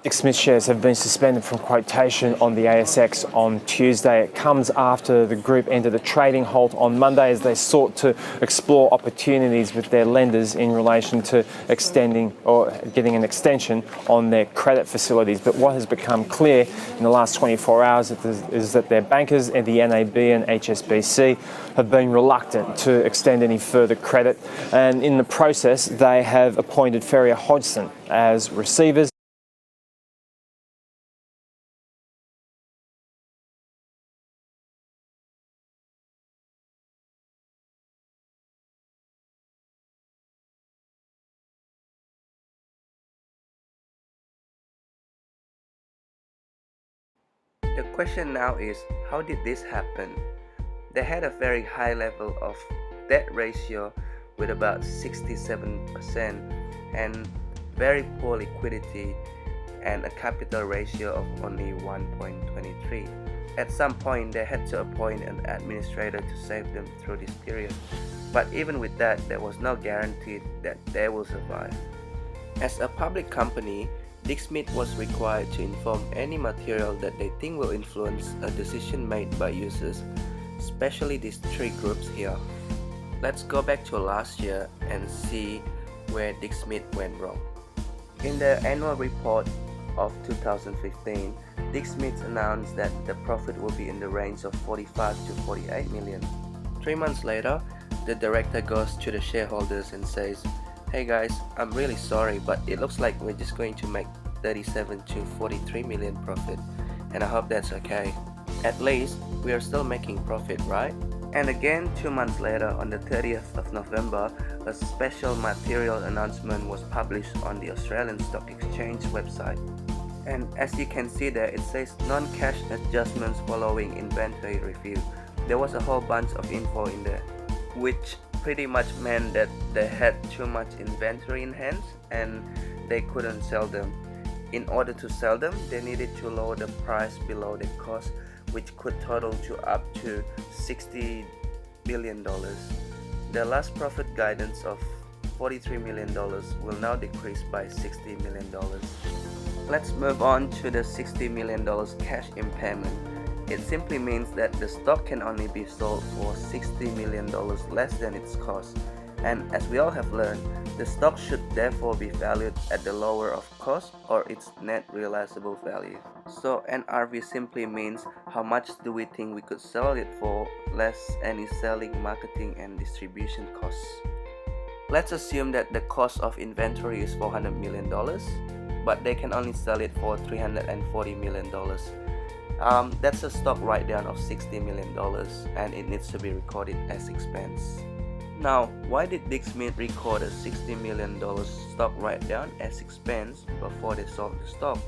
Dick Smith shares have been suspended from quotation on the ASX on Tuesday. It comes after the group ended a trading halt on Monday as they sought to explore opportunities with their lenders in relation to extending or getting an extension on their credit facilities. But what has become clear in the last 24 hours is that their bankers at the NAB and HSBC have been reluctant to extend any further credit, and in the process they have appointed Ferrier Hodgson as receivers. The question now is, how did this happen? They had a very high level of debt ratio with about 67% and very poor liquidity and a capital ratio of only 1.23. At some point, they had to appoint an administrator to save them through this period. But even with that, there was no guarantee that they will survive. As a public company, Dick Smith was required to inform any material that they think will influence a decision made by users, especially these three groups here. Let's go back to last year and see where Dick Smith went wrong. In the annual report of 2015, Dick Smith announced that the profit will be in the range of 45 to 48 million. 3 months later, the director goes to the shareholders and says, "Hey guys, I'm really sorry, but it looks like we're just going to make 37 to 43 million profit, and I hope that's okay. At least we are still making profit, right?" And again 2 months later, on the 30th of November, a special material announcement was published on the Australian Stock Exchange website. And as you can see there, it says non-cash adjustments following inventory review. There was a whole bunch of info in there, which pretty much meant that they had too much inventory in hands and they couldn't sell them. In order to sell them, they needed to lower the price below the cost, which could total to up to $60 billion. The last profit guidance of $43 million will now decrease by $60 million. Let's move on to the $60 million cash impairment. It simply means that the stock can only be sold for $60 million less than its cost. And as we all have learned, the stock should therefore be valued at the lower of cost or its net realizable value. So NRV simply means how much do we think we could sell it for less any selling, marketing and distribution costs. Let's assume that the cost of inventory is $400 million, but they can only sell it for $340 million. That's a stock write-down of $60 million and it needs to be recorded as expense. Now, why did Dick Smith record a $60 million stock write-down as expense before they sold the stock?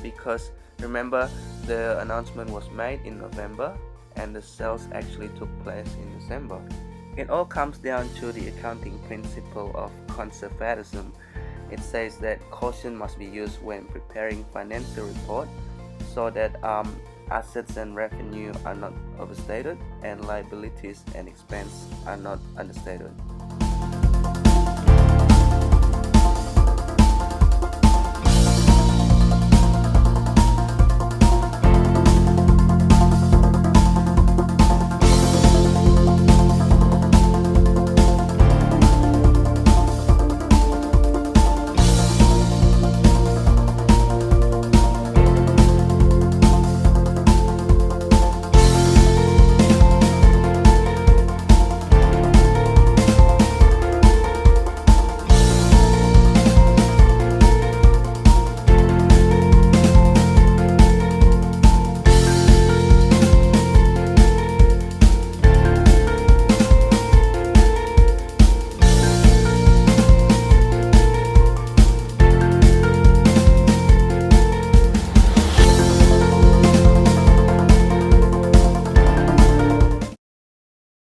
Because remember, the announcement was made in November and the sales actually took place in December. It all comes down to the accounting principle of conservatism. It says that caution must be used when preparing financial report so that assets and revenue are not overstated and liabilities and expense are not understated.